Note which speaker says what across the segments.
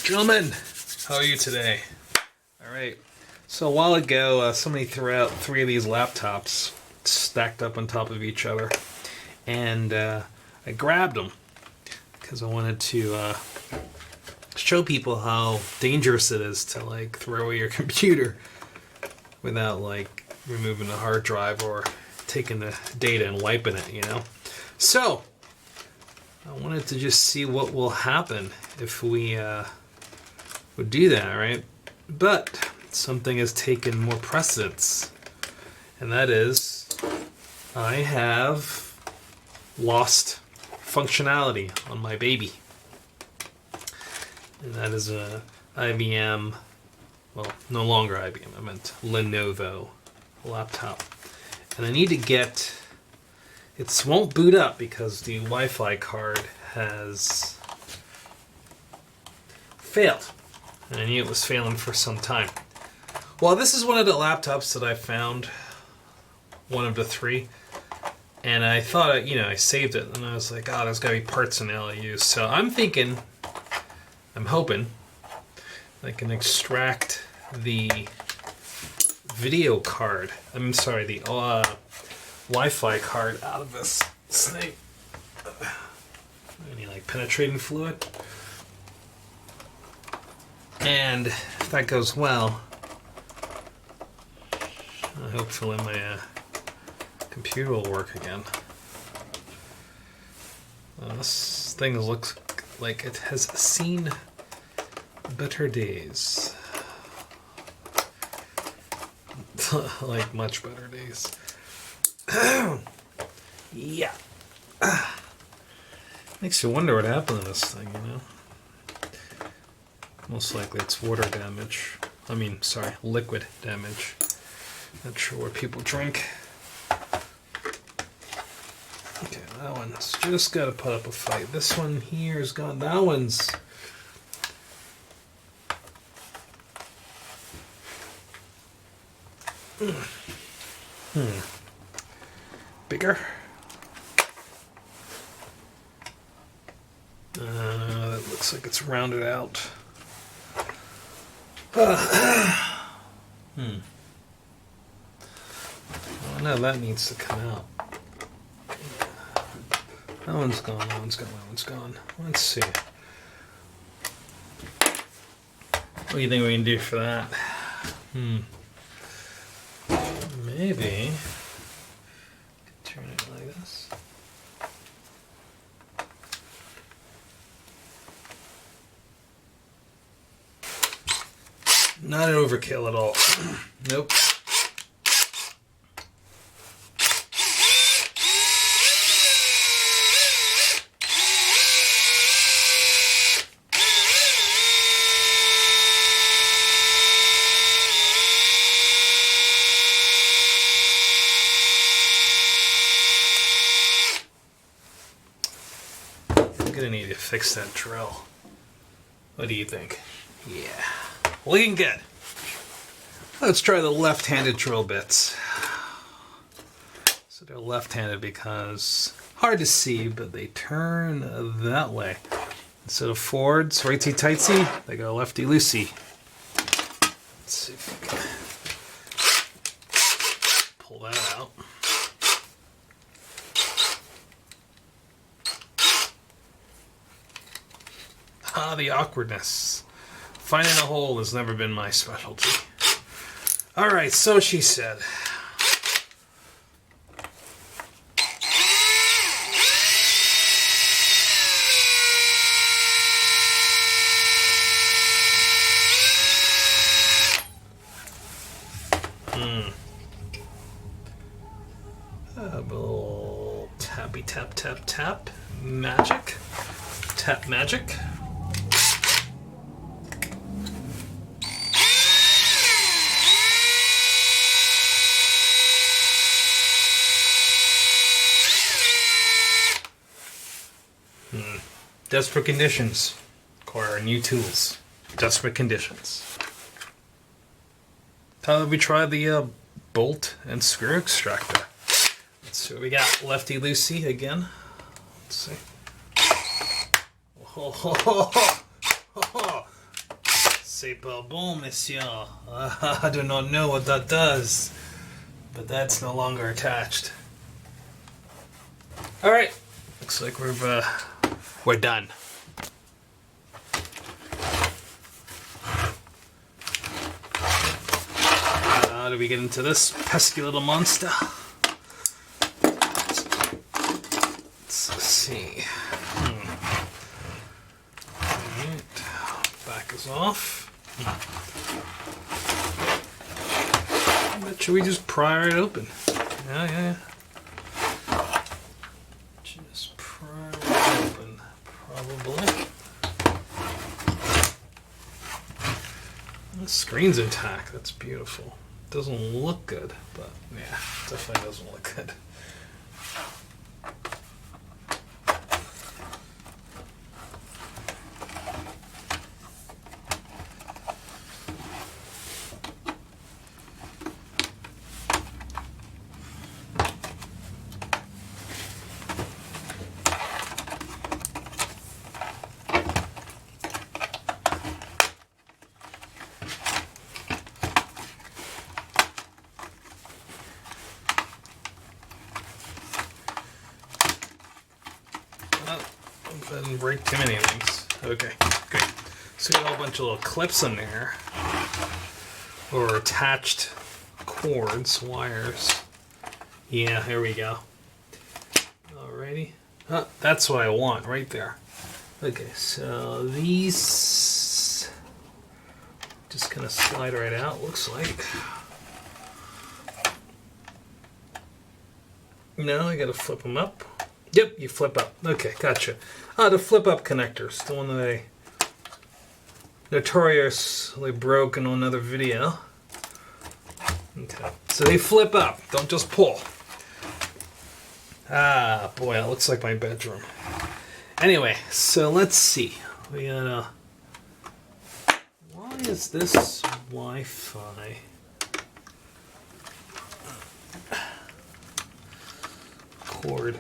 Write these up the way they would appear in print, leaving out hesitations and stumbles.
Speaker 1: Gentlemen, how are you today? Alright, so a while ago somebody threw out 3 of these laptops stacked up on top of each other, and I grabbed them because I wanted to show people how dangerous it is to like throw away your computer without like removing the hard drive or taking the data and wiping it, you know? So, I wanted to just see what will happen if we would do that, right? But something has taken more precedence, and that is I have lost functionality on my baby. And that is a IBM, well, no longer IBM, I meant Lenovo laptop. And I need to get, it won't boot up because the Wi-Fi card has failed. And I knew it was failing for some time. Well, this is one of the laptops that I found, one of the 3. And I thought, I saved it. And I was like, oh, there's got to be parts in LAU. So I'm thinking, I'm hoping, I can extract the video card. I'm sorry, the Wi-Fi card out of this thing. Any like penetrating fluid. And if that goes well, hopefully my computer will work again. This thing looks like it has seen better days. Like much better days. Yeah. Makes you wonder what happened to this thing, you know? Most likely it's water damage. I mean, sorry, liquid damage. Not sure what people drink. Okay, that one's just got to put up a fight. This one here is gone. That one's... Bigger? That looks like it's rounded out. Oh no, that needs to come out. That one's gone, that one's gone, that one's gone. Let's see. What do you think we can do for that? Maybe turn it like this. Not an overkill at all. Nope. I'm gonna need to fix that drill. What do you think? Yeah. Looking good. Let's try the left-handed drill bits. So they're left-handed because hard to see, but they turn that way. Instead of forwards, rightsy-tightsy, they go lefty-loosey. Let's see if we can pull that out. Ah, the awkwardness. Finding a hole has never been my specialty. Alright, so she said. A little tappy tap tap tap magic. Tap magic. Desperate conditions require new tools. Desperate conditions. How did we try the bolt and screw extractor? Let's see what we got. Lefty loosey again. Let's see. Oh, C'est pas bon, monsieur. I do not know what that does. But that's no longer attached. Alright. Looks like we're done. How do we get into this pesky little monster? Let's see. Alright. Back is off. But should we just pry it open? Yeah. Just pry it open. Probably. The screen's intact. That's beautiful. Doesn't look good, but yeah, definitely doesn't look good. Didn't break too many things. Okay, good. So we got a whole bunch of little clips in there, or attached cords, wires. Yeah, here we go. Alrighty. Oh, that's what I want right there. Okay, so these just gonna slide right out, looks like. No, I gotta flip them up. Yep, you flip up. Okay, gotcha. The flip up connectors, the one that I notoriously broke in another video. Okay, so they flip up, don't just pull. Ah, boy, it looks like my bedroom. Anyway, so let's see. We got why is this Wi-Fi cord?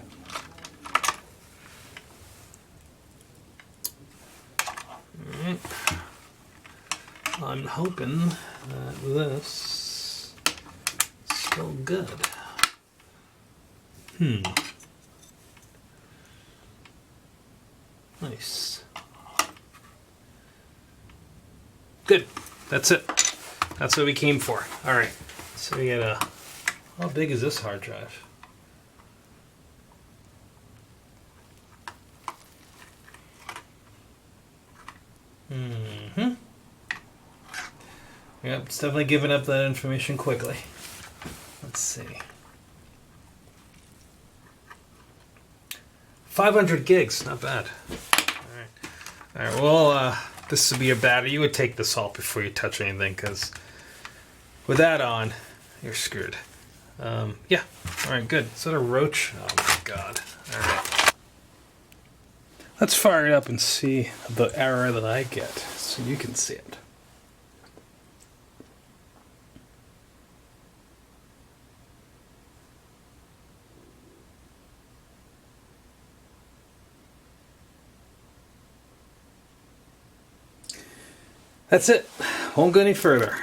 Speaker 1: Alright. I'm hoping that this is still good. Nice. Good. That's it. That's what we came for. Alright. So we got how big is this hard drive? Yep, it's definitely giving up that information quickly. Let's see. 500 gigs, not bad. Alright, well, this would be a battery. You would take this off before you touch anything, because with that on, you're screwed. Yeah, alright, good. Is that a roach? Oh my god. Alright. Let's fire it up and see the error that I get, so you can see it. That's it. Won't go any further.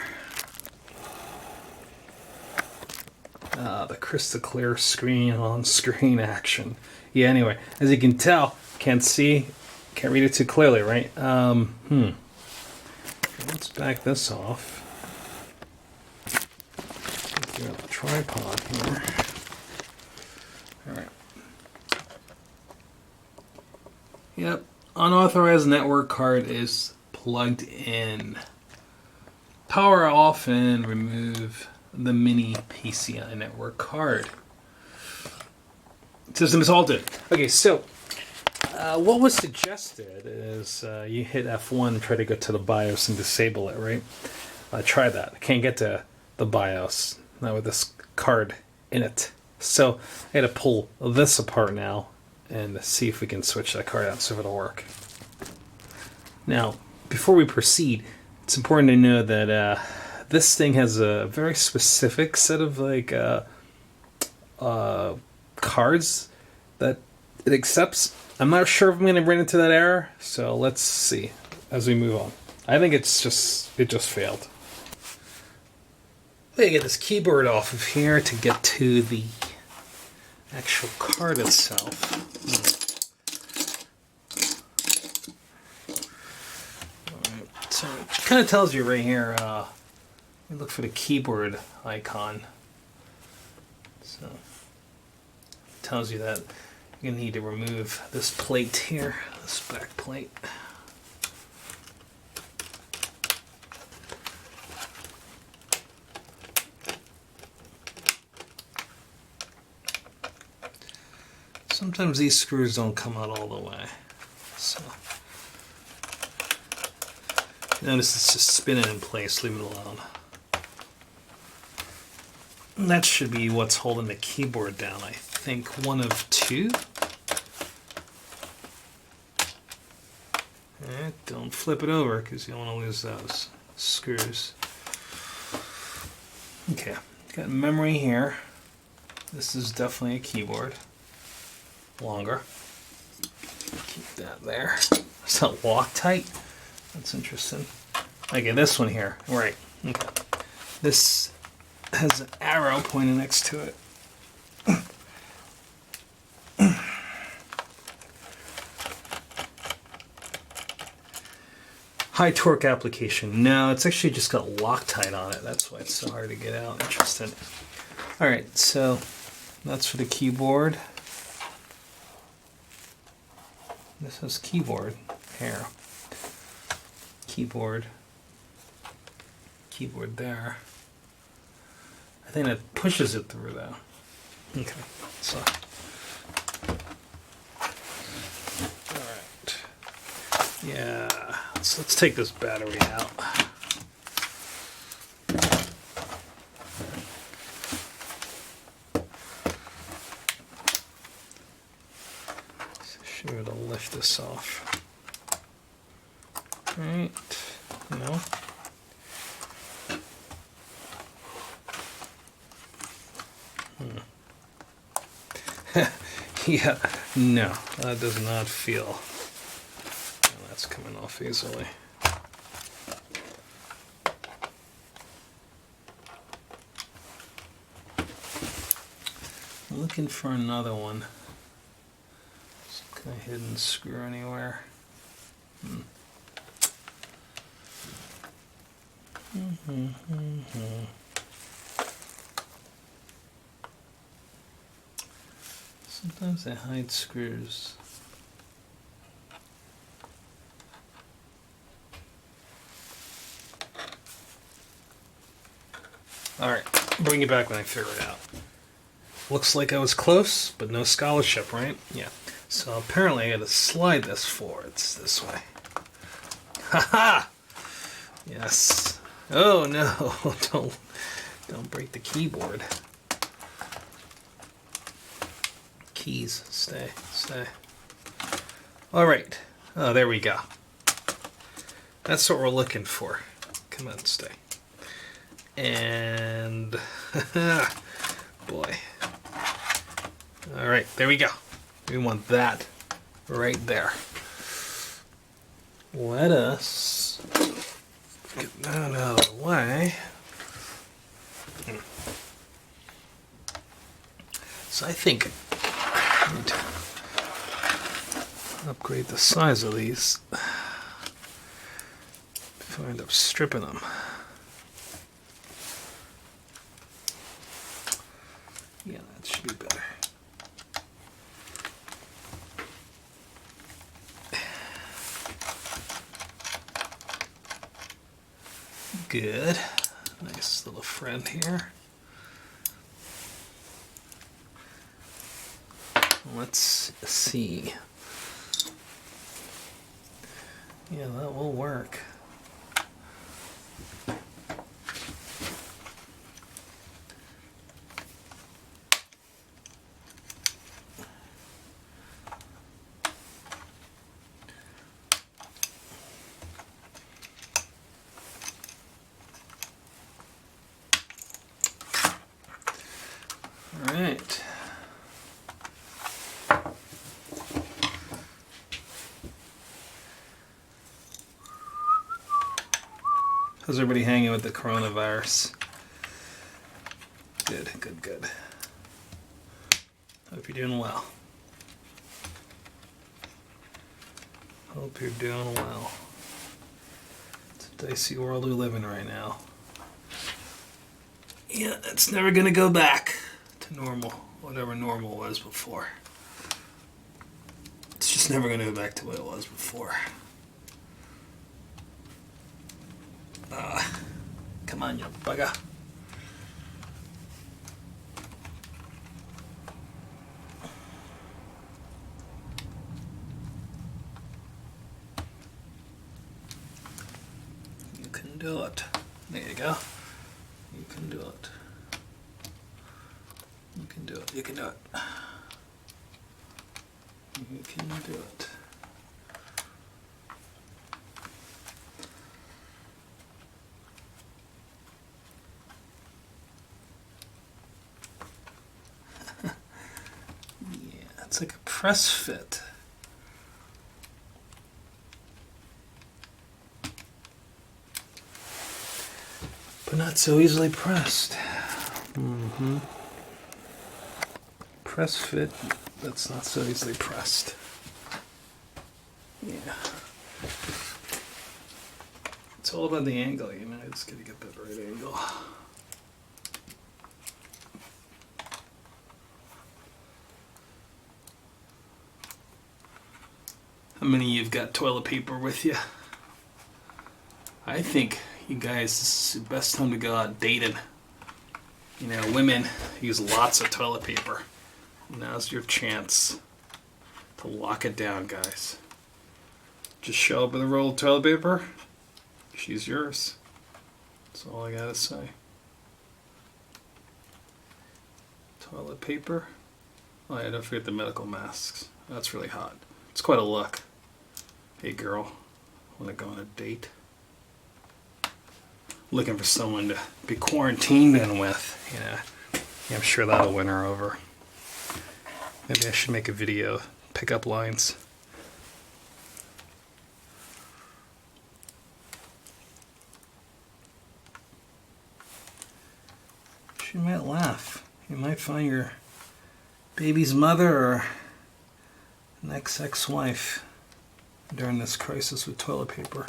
Speaker 1: The crystal clear screen on screen action. Yeah, anyway, as you can tell, can't see, can't read it too clearly, right? Let's back this off. Get out the tripod here. Alright. Yep, unauthorized network card is plugged in. Power off and remove the mini PCI network card. System is halted. Okay, so what was suggested is you hit F1 and try to go to the BIOS and disable it, right? I tried that. I can't get to the BIOS, not with this card in it. So I had to pull this apart now and see if we can switch that card out, see if it'll work. Now, before we proceed, it's important to know that this thing has a very specific set of cards that it accepts. I'm not sure if I'm going to run into that error, so let's see as we move on. I think it just failed. Let me get this keyboard off of here to get to the actual card itself. Alright, so it kind of tells you right here, you look for the keyboard icon. So it tells you that you're going to need to remove this plate here, this back plate. Sometimes these screws don't come out all the way. So notice it's just spinning in place, leave it alone. And that should be what's holding the keyboard down, I think. One of two. Alright, don't flip it over because you don't want to lose those screws. Okay, got memory here. This is definitely a keyboard. Longer. Keep that there. Is that Loctite? That's interesting. Okay, this one here. Right. Okay. This has an arrow pointing next to it. High torque application. No, it's actually just got Loctite on it. That's why it's so hard to get out. Interesting. Alright, so that's for the keyboard. This is keyboard here. Keyboard there. I think that pushes it through though. Okay, so. Alright. Yeah, let's take this battery out. Sure to lift this off. Right. No. Yeah, no, that does not feel. Oh, that's coming off easily. I'm looking for another one. Can I hidden screw anywhere? Sometimes they hide screws. Alright, bring it back when I figure it out. Looks like I was close, but no scholarship, right? Yeah. So apparently I gotta slide this forward. It's this way. Haha! Yes. Oh no, don't break the keyboard. Keys, stay. Alright. Oh, there we go. That's what we're looking for. Come on, stay. And boy. Alright, there we go. We want that right there. Let us get that out of the way. So I think I need to upgrade the size of these before I end up stripping them. Yeah, that should be better. Good. Nice little friend here. Let's see. Yeah, that will work. All right. How's everybody hanging with the coronavirus? Good, good, good. Hope you're doing well. Hope you're doing well. It's a dicey world we live in right now. Yeah, it's never gonna go back to normal, whatever normal was before. It's just never gonna go back to what it was before. Come on, you bugger. You can do it. There you go. You can do it. You can do it. You can do it. You can do it. Yeah, it's like a press fit. But not so easily pressed. Mm-hmm. Press fit, that's not so easily pressed. Yeah. It's all about the angle, you know, it's gotta get that right angle. How many of you've got toilet paper with you? I think you guys, this is the best time to go out dating. You know, women use lots of toilet paper. Now's your chance to lock it down, guys. Just show up with a roll of toilet paper. She's yours. That's all I gotta say. Toilet paper. Oh yeah, don't forget the medical masks. That's really hot. It's quite a look. Hey girl, wanna go on a date? Looking for someone to be quarantined in with, you know. Yeah, I'm sure that'll win her over. Maybe I should make a video, pickup lines. She might laugh. You might find your baby's mother or an ex-wife during this crisis with toilet paper.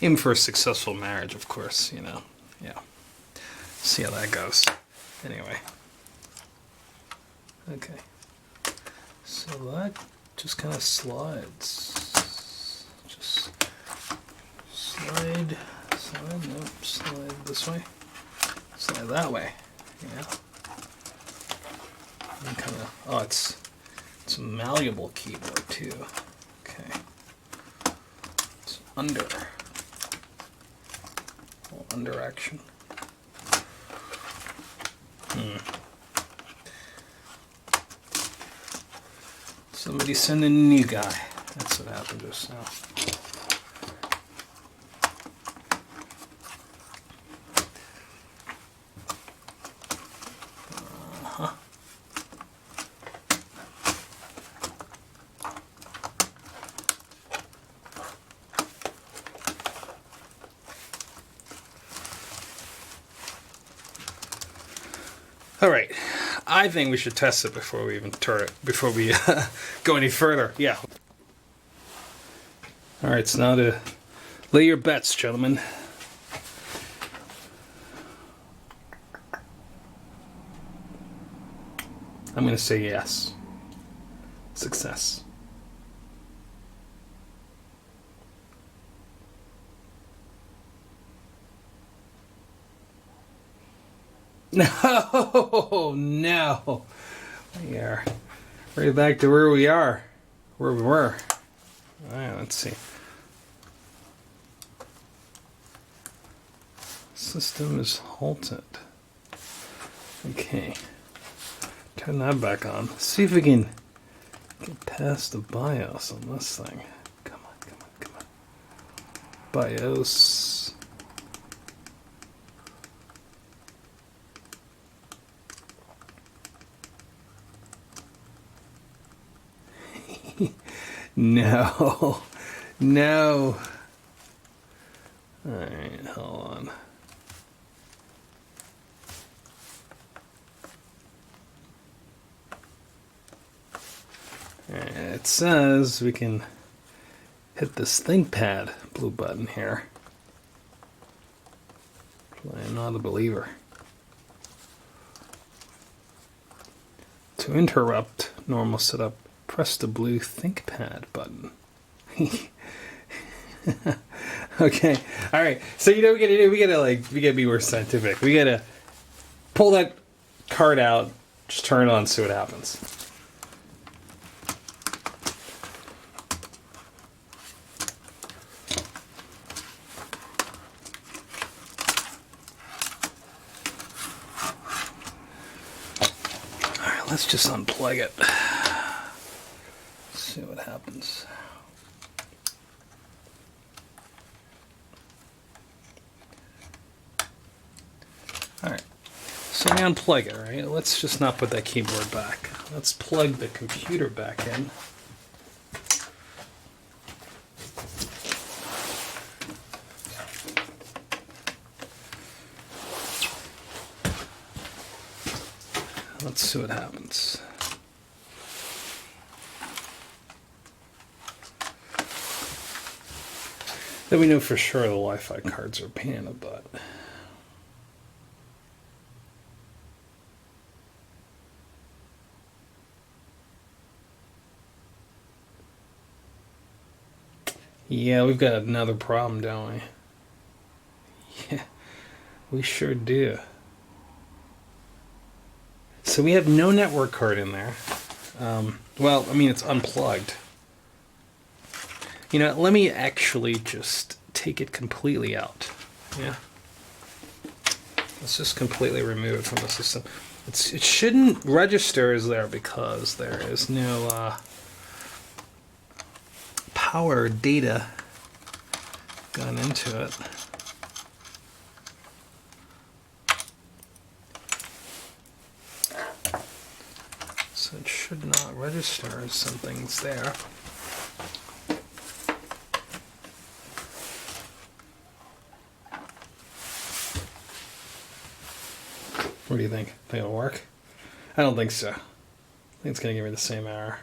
Speaker 1: Even for a successful marriage, of course, you know. Yeah. See how that goes. Anyway. Okay. So that just kind of slides. Just slide, nope, slide this way. Slide that way. Yeah. And kind of, oh, it's a malleable keyboard too. Okay. It's under action. Somebody send a new guy. That's what happened just now. All right, I think we should test it before we even turn it, before we go any further. Yeah. All right, so now to lay your bets, gentlemen. I'm going to say yes. Success. No, no. We are right back to where we were. All right, let's see. System is halted. Okay. Turn that back on. See if we can get past the BIOS on this thing. Come on, come on, come on. BIOS. No, No. Alright, hold on. Alright, it says we can hit this ThinkPad blue button here. I'm not a believer. To interrupt normal setup, press the blue ThinkPad button. Okay, all right. So you know what we gotta do? We gotta be more scientific. We gotta pull that card out, just turn it on, see what happens. All right, let's just unplug it. See what happens. Alright, so we unplug it, right? Let's just not put that keyboard back. Let's plug the computer back in. Let's see what happens. Then we know for sure the Wi-Fi cards are a pain in the butt. Yeah, we've got another problem, don't we? Yeah, we sure do. So we have no network card in there. Well, I mean, it's unplugged. You know, let me actually just take it completely out. Yeah. Let's just completely remove it from the system. It shouldn't register as there because there is no power data gone into it. So it should not register as something's there. What do you think? Think it'll work? I don't think so. I think it's going to give me the same error.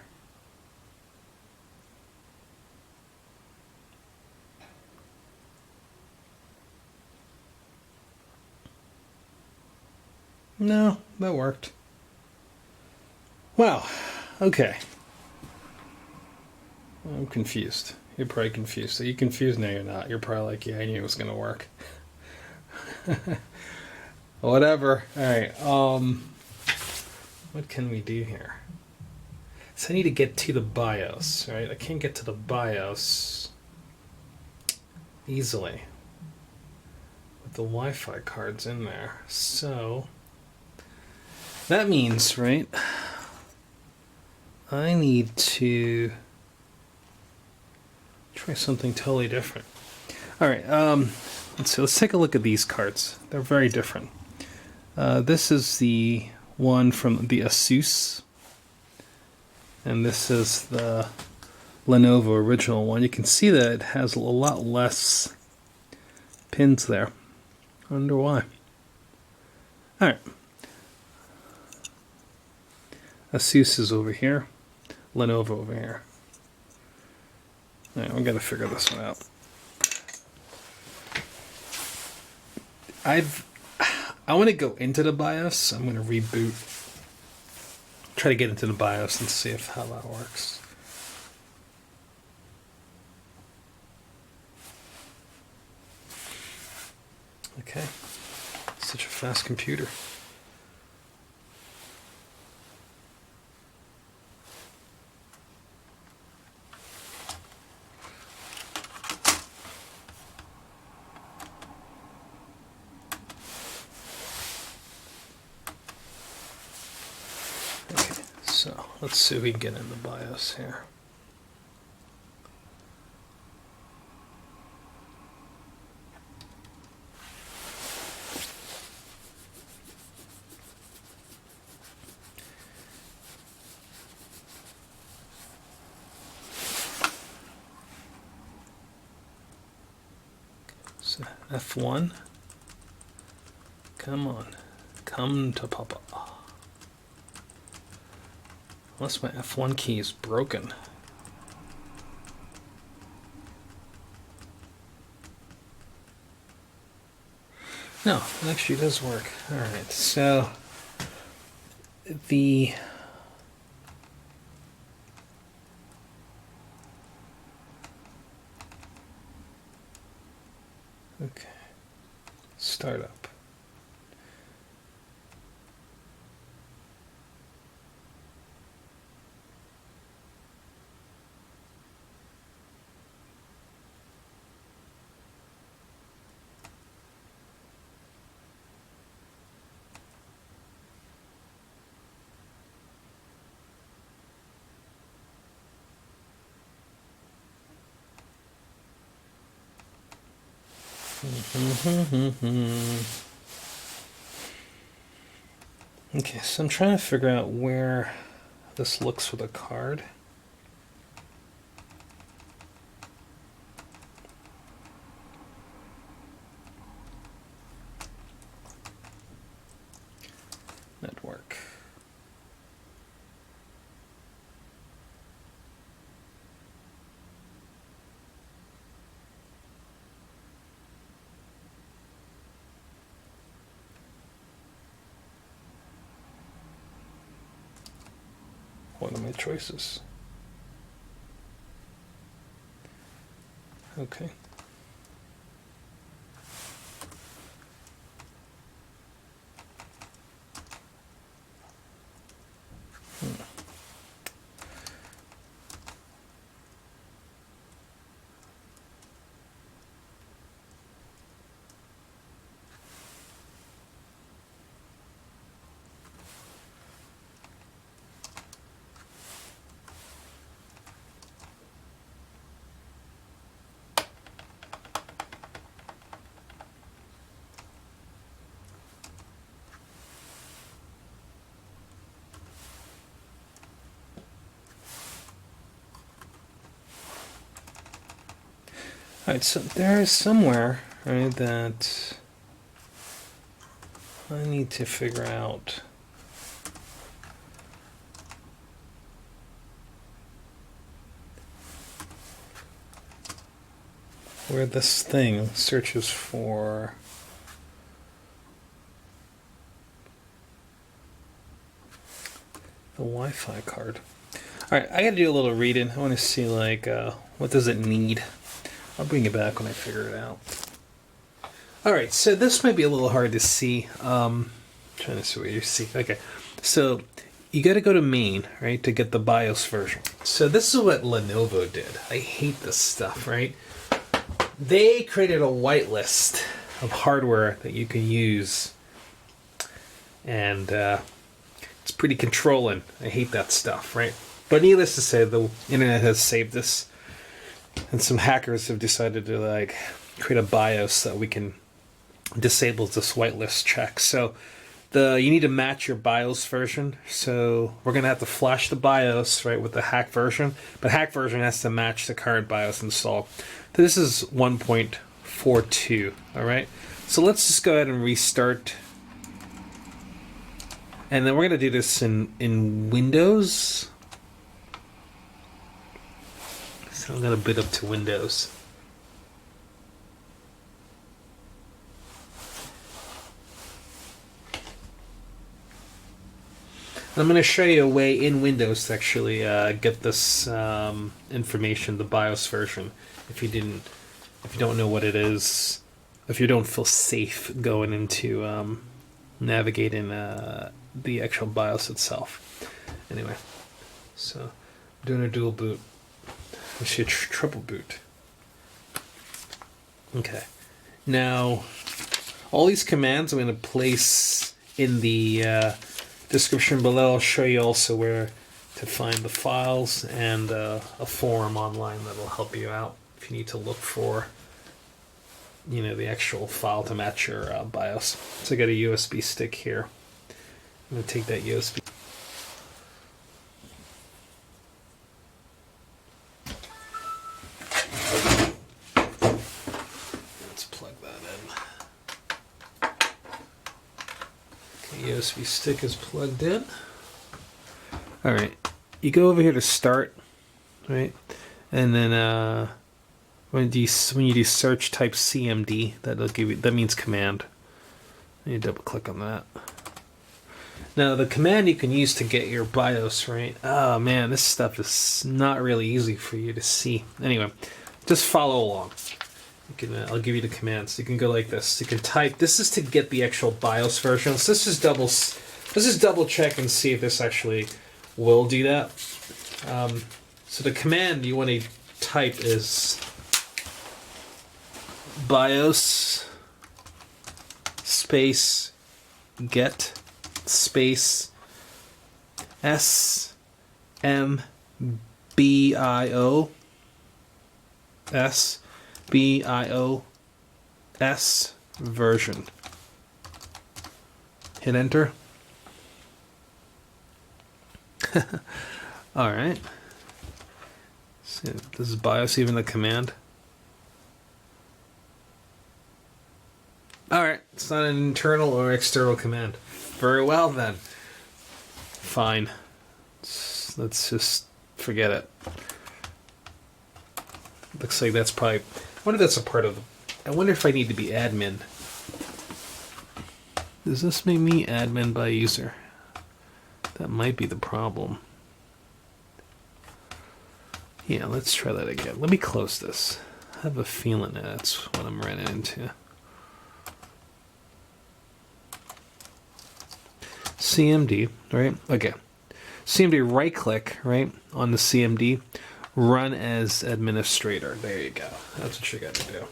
Speaker 1: No, that worked. Wow. Okay. I'm confused. You're probably confused. So you confused? No, you're not. You're probably like, yeah, I knew it was going to work. Whatever. Alright, what can we do here? So I need to get to the BIOS, right? I can't get to the BIOS easily with the Wi-Fi cards in there. So that means, right, I need to try something totally different. Alright, let's take a look at these cards. They're very different. This is the one from the Asus, and this is the Lenovo original one. You can see that it has a lot less pins there. I wonder why. Alright. Asus is over here, Lenovo over here. Alright, we gotta figure this one out. I want to go into the BIOS. I'm going to reboot. Try to get into the BIOS and see how that works. Okay. Such a fast computer. So let's see if we can get in the BIOS here. So F1. Come on. Come to Papa. Unless my F1 key is broken. No, it actually does work. Alright, so the okay. Startup. Okay, so I'm trying to figure out where this looks with a card. Network. One of my choices. Okay. Alright, so there is somewhere, right, that I need to figure out where this thing searches for the Wi-Fi card. Alright, I gotta do a little reading. I want to see, like, what does it need? I'll bring it back when I figure it out. Alright, so this might be a little hard to see. Trying to see what you see. Okay, so you got to go to main, right, to get the BIOS version. So this is what Lenovo did. I hate this stuff, right? They created a whitelist of hardware that you can use, and it's pretty controlling. I hate that stuff, right? But needless to say, the internet has saved this. And some hackers have decided to like create a BIOS that we can disable this whitelist check. So you need to match your BIOS version. So we're gonna have to flash the BIOS right with the hack version, but hack version has to match the current BIOS installed. So this is 1.42. All right. So let's just go ahead and restart, and then we're gonna do this in Windows. So I'm going to boot up to Windows. I'm going to show you a way in Windows to actually get this information, the BIOS version, if you don't know what it is, if you don't feel safe going into navigating the actual BIOS itself. Anyway, so I'm doing a dual boot. Actually, a triple boot. Okay. Now, all these commands I'm going to place in the description below. I'll show you also where to find the files and a forum online that will help you out if you need to look for, you know, the actual file to match your BIOS. So I got a USB stick here. I'm going to take that USB. Let's plug that The USB stick is plugged in. All right, you go over here to start, right? And then when you do search, type CMD. That'll give you, that means command. You double click on that. Now the command you can use to get your BIOS, right? Oh man, this stuff is not really easy for you to see. Anyway, just follow along. You can, I'll give you the commands. You can go like this. You can type. This is to get the actual BIOS version. So let's just double check and see if this actually will do that. So the command you want to type is BIOS space get space SMBIO version. Hit enter. All right. So this is BIOS, even the command. All right, it's not an internal or external command. Very well then. Fine. Let's just forget it. Looks like that's probably. I wonder if that's a part of. I wonder if I need to be admin. Does this make me admin by user? That might be the problem. Yeah, let's try that again. Let me close this. I have a feeling that's what I'm running into. CMD, right? Okay. CMD, right click, right, on the CMD, run as administrator. There you go. That's what you got to do.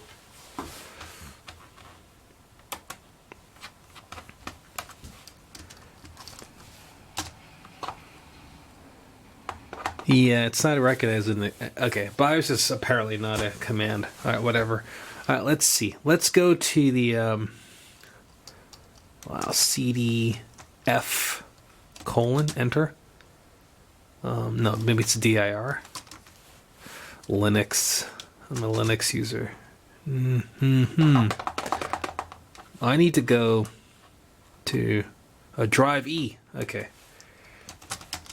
Speaker 1: Yeah, it's not recognized in the... Okay, BIOS is apparently not a command. All right, whatever. All right, let's see. Let's go to the... CDF colon, enter. No, maybe it's dir. Linux. I'm a Linux user. I need to go to a drive E. Okay.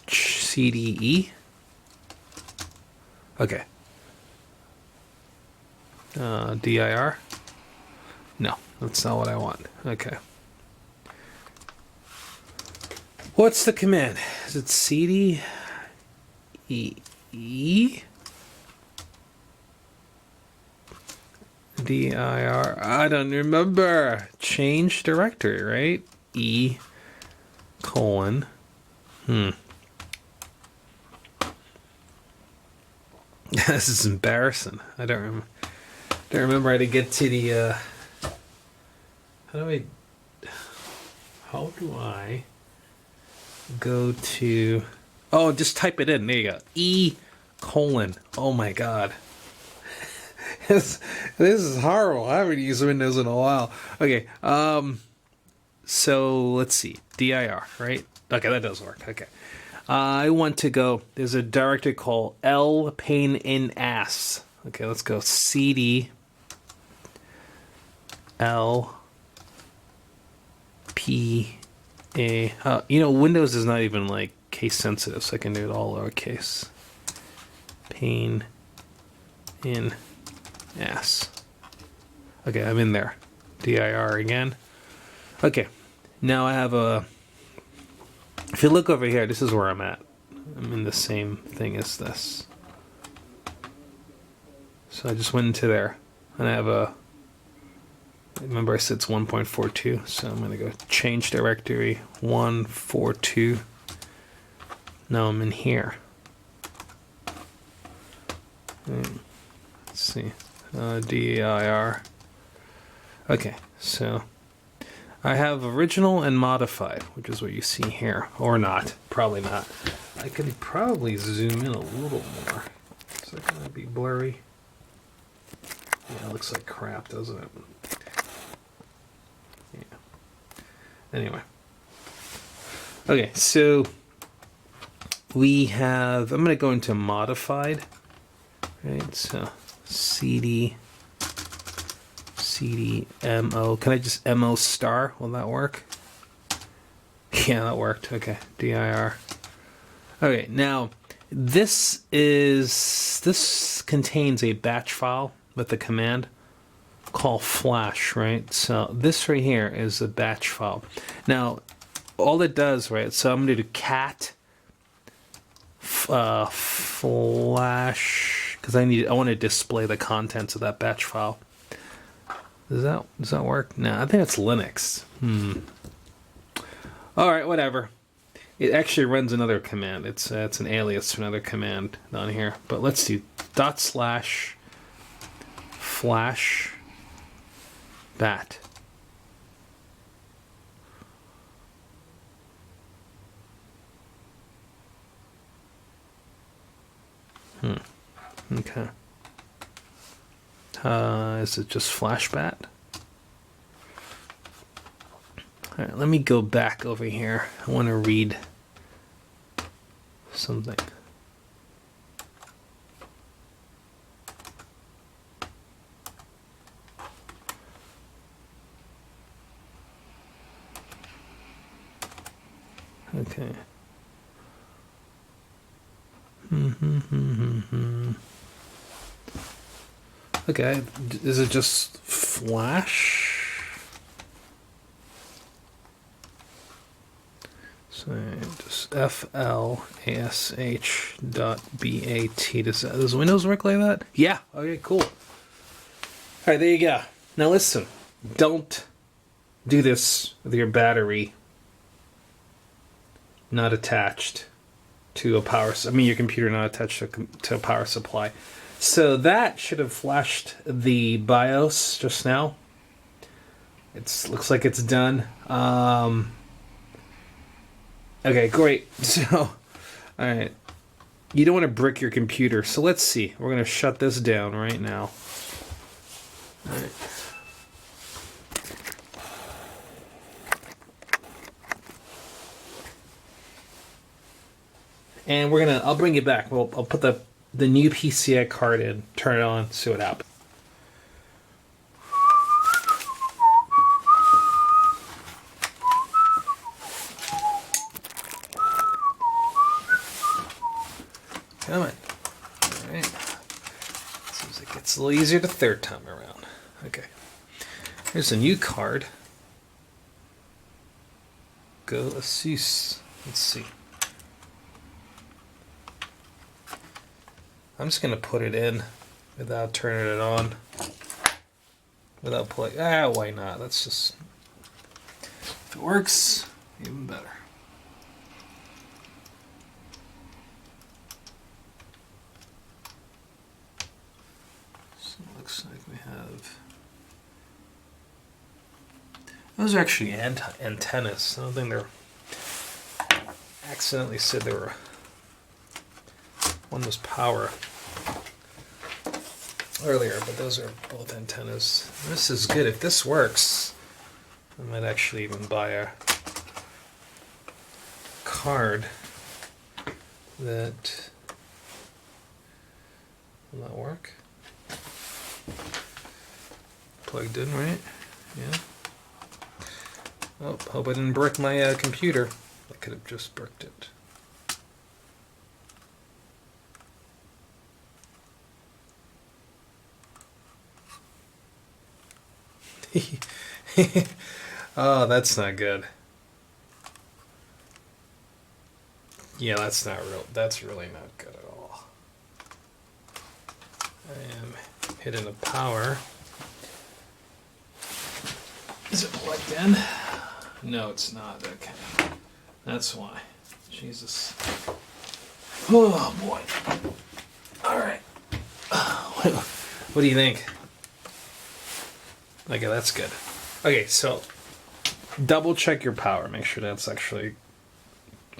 Speaker 1: CDE. Okay. dir. No, that's not what I want. Okay. What's the command? Is it CD E dir? I don't remember. Change directory, right? E colon. This is embarrassing. I don't remember how to get to the. How do I go to? Oh, just type it in. There you go. E colon. Oh my god. This is horrible. I haven't used Windows in a while. Okay. So let's see. dir, right? Okay, that does work. Okay. I want to go. There's a directory called L pain in ass. Okay, let's go. CD L P A. Windows is not even like case sensitive, so I can do it all lowercase. Pain in ass. Okay, I'm in there. dir again. Okay, now I have a. If you look over here, this is where I'm at. I'm in the same thing as this. So I just went into there, and I have a. Remember, I said it's 1.42, so I'm going to go change directory 142. Now I'm in here. Let's see. dir. Okay, so I have original and modified, which is what you see here. Or not. Probably not. I can probably zoom in a little more. Is that going to be blurry? Yeah, it looks like crap, doesn't it? Yeah. Anyway. Okay, so we have... I'm going to go into modified. Right, so CDMO. Can I just MO star? Will that work? Yeah, that worked. Okay, dir. Okay, now this contains a batch file with the command call flash, right? So this right here is a batch file. Now, all it does, right? So I'm going to do cat flash because I want to display the contents of that batch file. Does that work? No, I think it's Linux. All right, whatever. It actually runs another command. It's an alias to another command down here. But let's do // flash bat. Okay. Is it just flash bat? All right, let me go back over here. I want to read something. Okay. Okay, is it just flash? So just flash.bat. Does Windows work like that? Yeah. Okay, cool. All right, there you go. Now listen, don't do this with your battery not attached to a your computer not attached to a power supply. So that should have flashed the BIOS just now. Looks like it's done. Okay, great. So, all right. You don't want to brick your computer. So let's see. We're going to shut this down right now. All right. And I'll bring it back. I'll put the new PCI card in, turn it on, see what happens. Come on. All right. Seems like it's a little easier the third time around. Okay. Here's a new card. Go Asus. Let's see. I'm just gonna put it in without turning it on. Without pulling. Why not? Let's just. If it works, even better. So it looks like we have. Those are actually antennas. I don't think they're. Accidentally said they were. One was power earlier, but those are both antennas. This is good. If this works, I might actually even buy a card that will that work. Plugged in, right? Yeah. Oh, hope I didn't brick my computer. I could have just bricked it. Oh, that's not good. Yeah, that's really not good at all. I am hitting the power. Is it plugged in? No, it's not. Okay. That's why. Jesus. Oh, boy. All right. What do you think? Okay, that's good. Okay, so double check your power. Make sure that's actually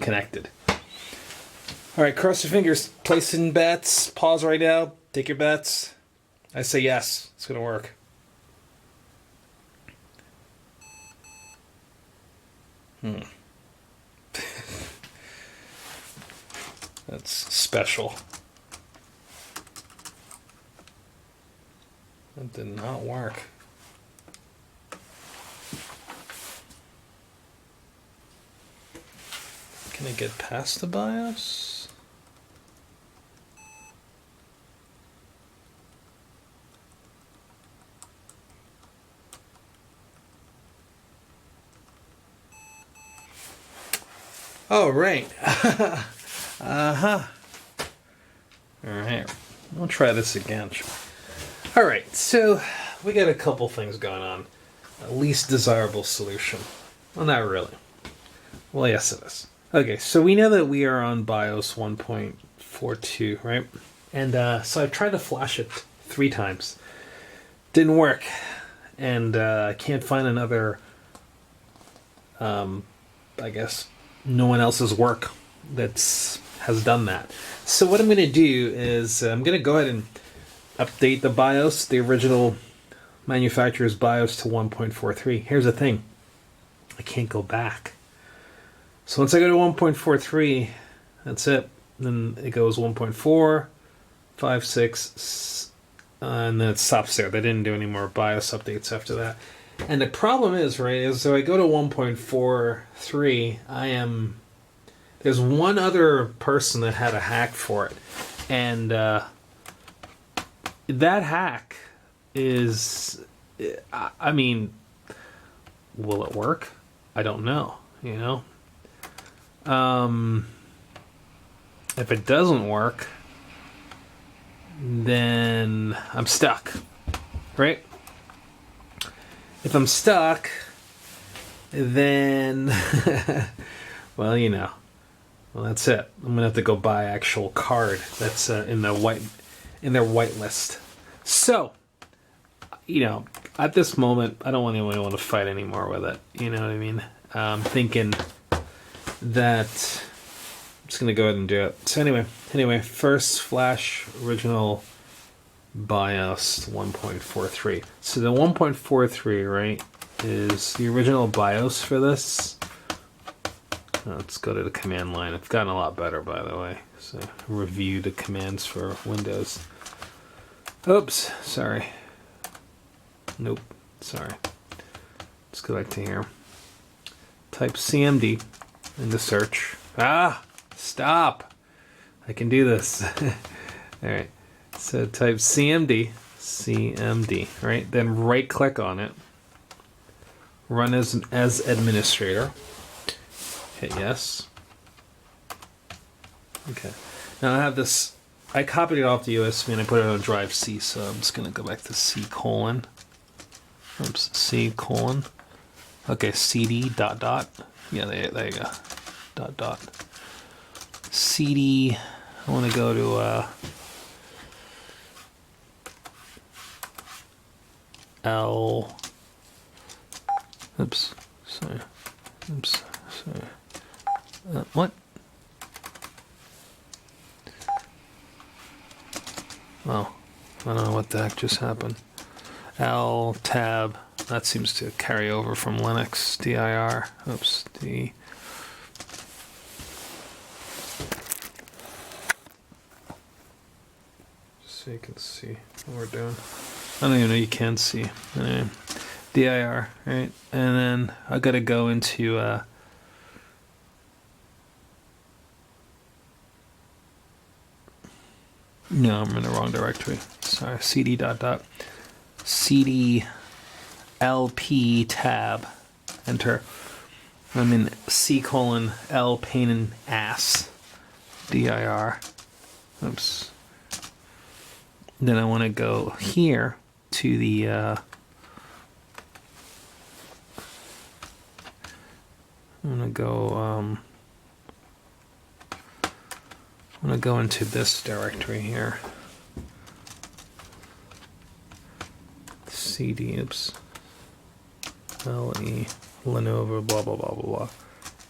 Speaker 1: connected. All right, cross your fingers. Placing bets. Pause right now. Take your bets. I say yes. It's going to work. That's special. That did not work. Can I get past the BIOS? Oh, right. Uh-huh. Alright, we'll try this again. Alright, so we got a couple things going on. A least desirable solution. Well, not really. Well, yes it is. Okay, so we know that we are on BIOS 1.42, right? And so I tried to flash it 3 times. Didn't work. And I can't find another, I guess, no one else's work has done that. So what I'm going to do is I'm going to go ahead and update the BIOS, the original manufacturer's BIOS, to 1.43. Here's the thing. I can't go back. So once I go to 1.43, that's it. Then it goes 1.4, 5, 6, and then it stops there. They didn't do any more BIOS updates after that. And the problem is, right, is so I go to 1.43, there's one other person that had a hack for it. And that hack is, I mean, will it work? I don't know, you know? If it doesn't work, then I'm stuck, right? If I'm stuck, then, well, you know, well, that's it. I'm gonna have to go buy actual card that's in their whitelist. So, you know, at this moment, I don't really want to fight anymore with it. You know what I mean? I'm thinking that I'm just gonna go ahead and do it. So anyway, first flash original BIOS 1.43. So the 1.43, right, is the original BIOS for this. Let's go to the command line. It's gotten a lot better, by the way. So review the commands for Windows. Oops, sorry. Nope, sorry. Let's go back to here. Type CMD into search. Ah, stop. I can do this. All right. So type CMD, right? Then right click on it. Run as administrator. Hit yes. Okay. Now I have this, I copied it off the USB and I put it on drive C, so I'm just going to go back to C:. Oops, C:. Okay, CD ... Yeah, there you go. ... CD, I want to go to L. Oops, sorry. What? Oh, I don't know what the heck just happened. L tab. That seems to carry over from Linux. dir. Oops. D. Just so you can see what we're doing. I don't even know you can see. Anyway, dir, right? And then I gotta go into no, I'm in the wrong directory. Sorry, cd ... cd lp tab. Enter. I'm in C:'L pain in ass. dir. Oops. Then I want to go here to the I'm gonna go into this directory here. CD, oops. LE, Lenovo, blah blah blah blah blah.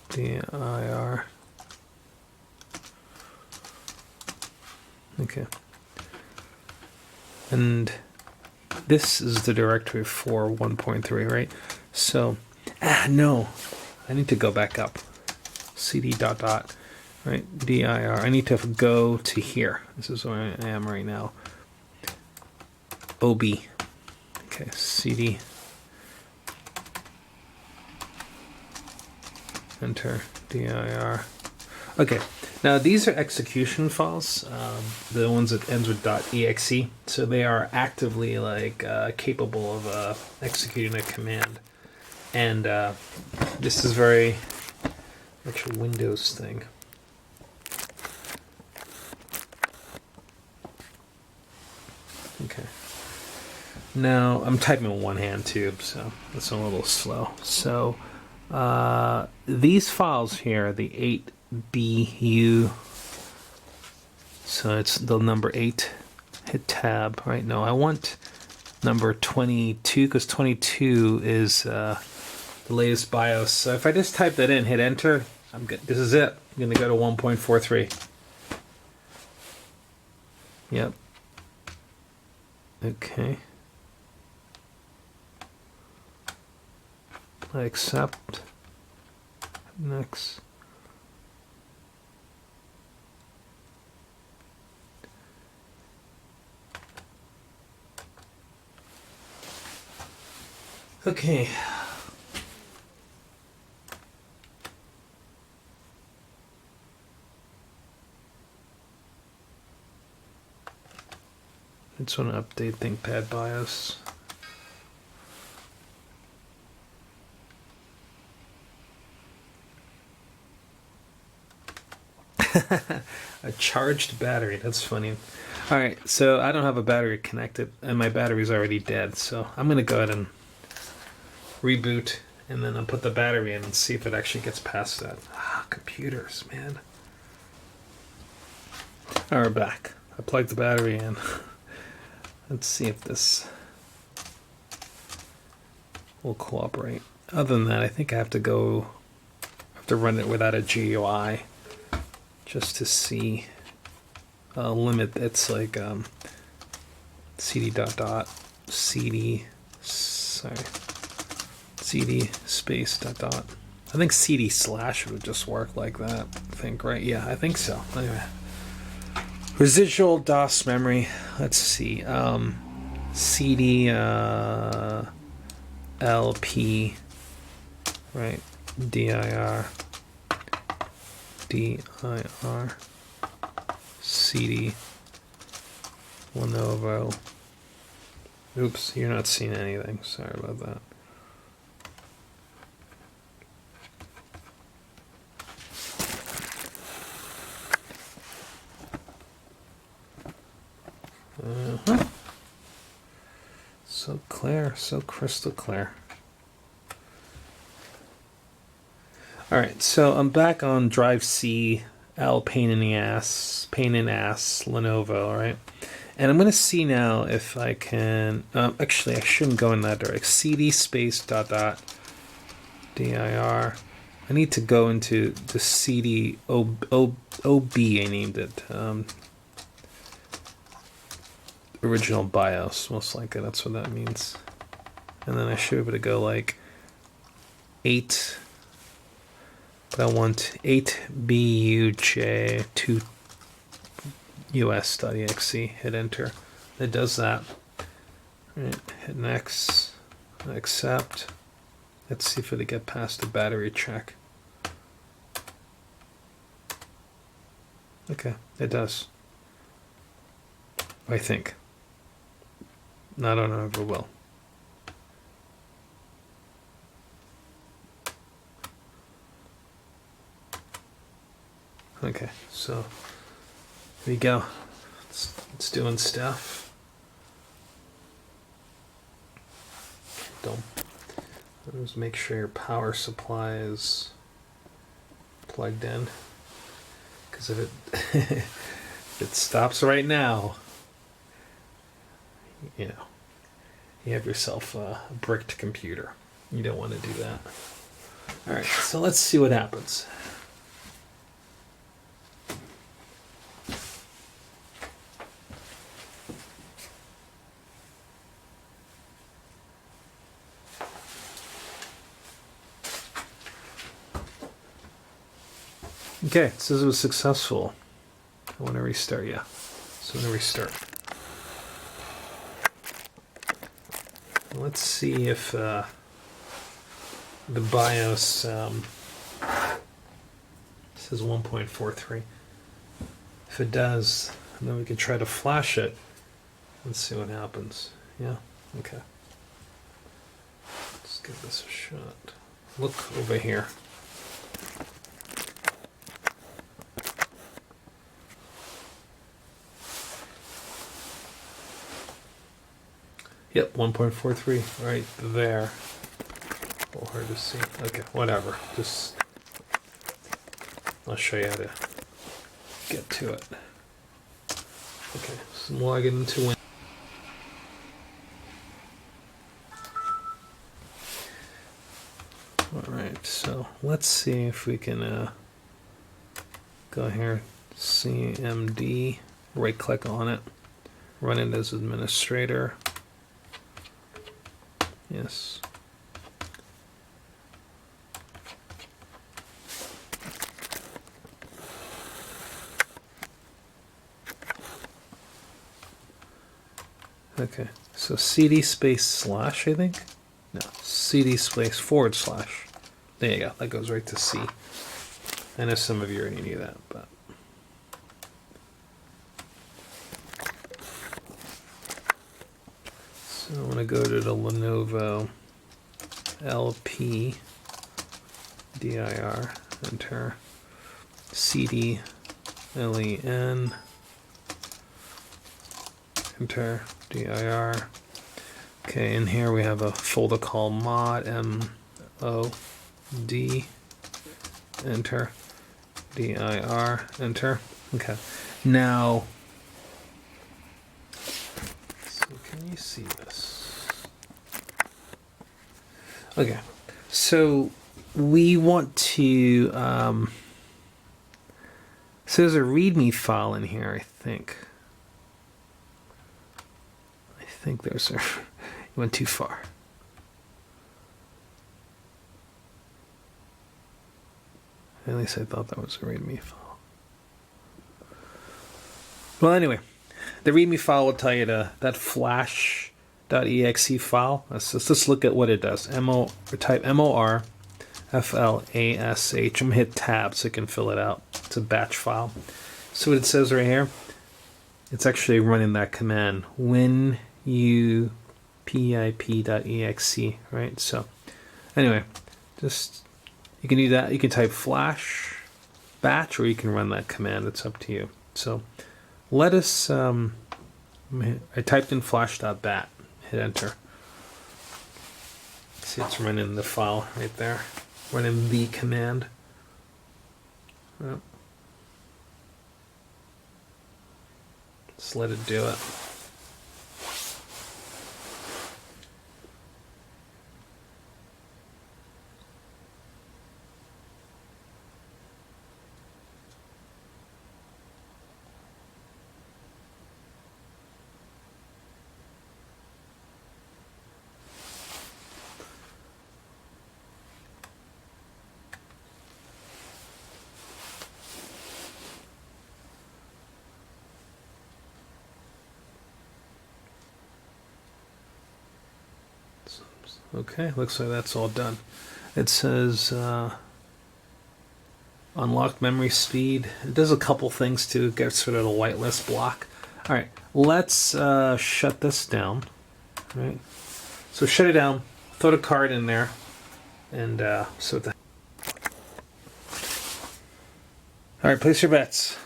Speaker 1: dir. Okay. And this is the directory for 1.3, right? So, no, I need to go back up. CD ... right? dir. I need to go to here. This is where I am right now. OB. Okay, CD. Enter. dir. Okay, now these are execution files, the ones that ends with .exe, so they are actively like capable of executing a command. And this is very much a Windows thing. Okay. Now I'm typing with one hand too, so that's a little slow. So these files here, the 8BU, so it's the number 8. Hit tab. Right? No, I want number 22 because 22 is the latest BIOS. So if I just type that in, hit enter, I'm good. This is it. I'm going to go to 1.43. Yep. Okay. I accept. Next. Okay. I just want to update ThinkPad BIOS. A charged battery. That's funny. All right, so I don't have a battery connected, and my battery's already dead. So I'm gonna go ahead and reboot, and then I'll put the battery in and see if it actually gets past that. Computers, man. All right, we're back. I plugged the battery in. Let's see if this will cooperate. Other than that, I think I have to run it without a GUI just to see limit. It's like cd space dot. I think cd slash would just work like that. I think, right? Yeah, I think so. Anyway. Residual DOS memory. Let's see. CD LP, right? dir CD Lenovo. Oops, you're not seeing anything. Sorry about that. So clear, so crystal clear. All right, so I'm back on drive C, L pain in ass, Lenovo, all right? And I'm going to see now if I can, actually I shouldn't go in that direction. CD space dot dir. I need to go into the CD OB, I named it. Original BIOS, most likely that's what that means. And then I should be able to go like 8, but I want 8BUJ2 US.exe. Hit enter. It does that. Right, hit next. Accept. Let's see if it'll get past the battery check. Okay, it does. I think. I don't know if it will. Okay, so here we go. It's doing stuff. Don't. Let's make sure your power supply is plugged in, because if it if it stops right now, you know, you have yourself a bricked computer. You don't want to do that. All right, so let's see what happens. Okay, it says it was successful. I want to restart, yeah. So I'm going to restart. Let's see if the BIOS says 1.43. If it does, then we can try to flash it. Let's see what happens. Yeah, okay. Let's give this a shot. Look over here. Yep, 1.43 right there. A little hard to see. Okay, whatever. Just I'll show you how to get to it. Okay, so I'm logging into Windows. Alright, so let's see if we can go here, CMD, right click on it, run it as administrator. Yes. Okay, so CD space slash, I think? No, CD space /. There you go, that goes right to C. I know some of you already knew that, but... So I'm going to go to the Lenovo LP DIR, enter CD LEN, enter DIR. Okay, in here we have a folder called mod, MOD, enter, DIR, enter. Okay, now, so can you see this? Okay, so we want to, so there's a README file in here, I think. I think there's a... Went too far. At least I thought that was a README file. Well, anyway, the README file will tell you that flash.exe file. Let's look at what it does. Type MOR FLASH. I'm gonna hit tab so it can fill it out. It's a batch file. So what it says right here, it's actually running that command when you pip.exe, right? So anyway, just you can do that. You can type flash batch or you can run that command. It's up to you. So let us I typed in flash.bat, hit enter. See, it's running the file right there, running the command. Yep. Just let it do it. Okay, looks like that's all done. It says unlocked memory speed. It does a couple things to get rid of the whitelist block. All right, let's shut this down. All right, so shut it down. Throw the card in there, and so the. All right, place your bets.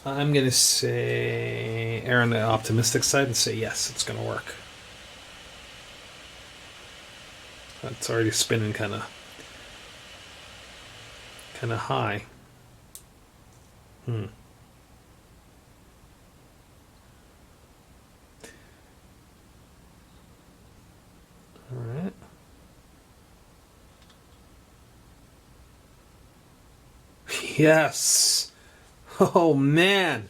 Speaker 1: I'm going to say, err on the optimistic side and say yes, it's going to work. It's already spinning kind of high. All right. Yes. Oh man,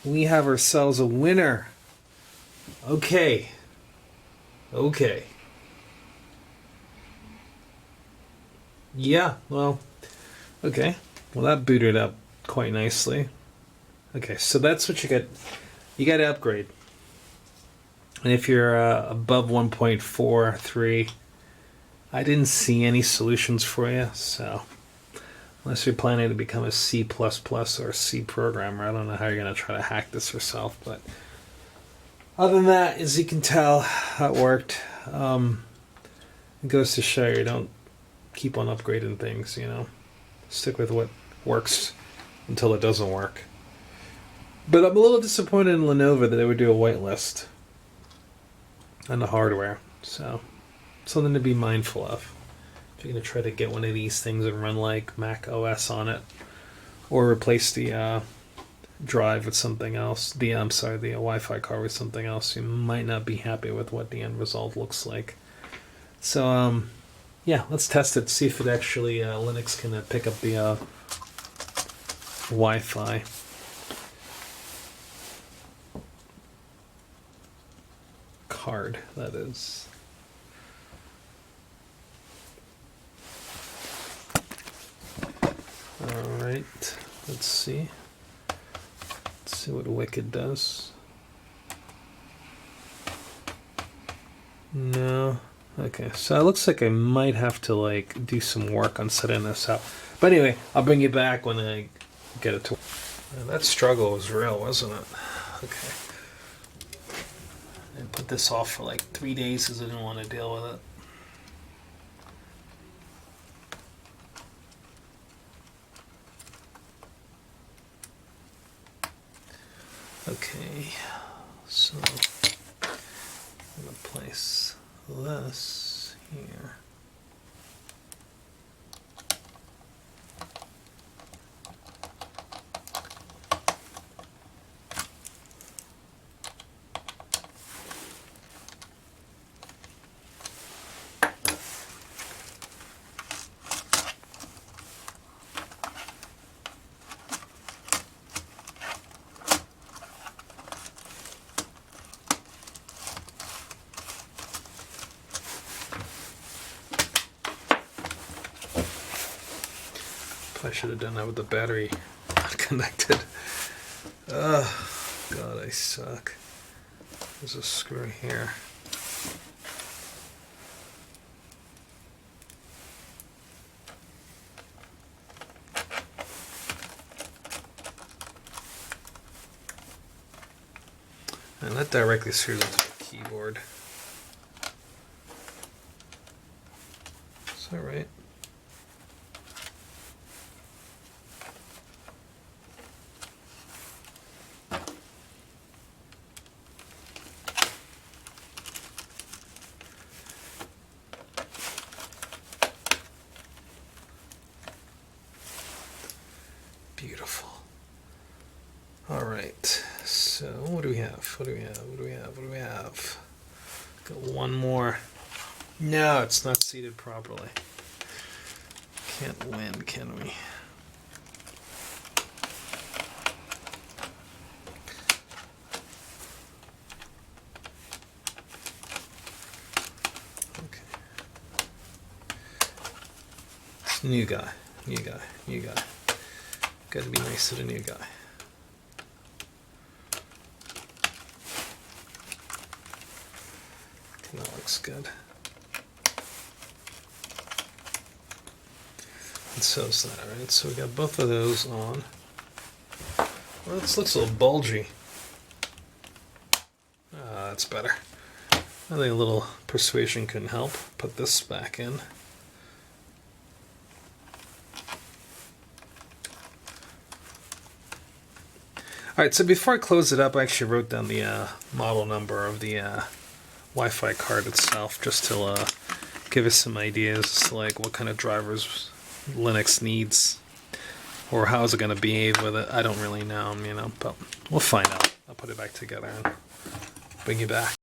Speaker 1: we have ourselves a winner. Okay. Yeah, well, okay. Well, that booted up quite nicely. Okay, so that's what you get. You got to upgrade. And if you're above 1.43, I didn't see any solutions for you. So unless you're planning to become a C++ or a C programmer, I don't know how you're going to try to hack this yourself. But other than that, as you can tell, how it worked. It goes to show you don't keep on upgrading things, you know. Stick with what works until it doesn't work. But I'm a little disappointed in Lenovo that they would do a whitelist on the hardware. So, something to be mindful of. If you're going to try to get one of these things and run like Mac OS on it, or replace the drive with something else, the Wi-Fi card with something else, you might not be happy with what the end result looks like. So, yeah, let's test it, see if it actually, Linux can pick up the Wi-Fi. Card, that is. Alright, let's see. Let's see what Wicked does. No. Okay, so it looks like I might have to like do some work on setting this up. But anyway, I'll bring you back when I get it to. That struggle was real, wasn't it? Okay. I put this off for like 3 days because I didn't want to deal with it. Okay, so I'm going to place this here. I should have done that with the battery not connected. Oh, God, I suck. There's a screw here. And that directly screws into the keyboard. Is that right? Beautiful. All right. So what do we have? What do we have? What do we have? What do we have? Got one more. No, it's not seated properly. Can't win, can we? Okay. New guy. New guy. New guy. Gotta be nice to the new guy. That looks good. And so is that, right? So we got both of those on. Well, this looks a little bulgy. That's better. I think a little persuasion can help. Put this back in. Alright, so before I close it up, I actually wrote down the model number of the Wi-Fi card itself, just to give us some ideas as to like what kind of drivers Linux needs, or how is it going to behave with it. I don't really know, you know, but we'll find out. I'll put it back together and bring you back.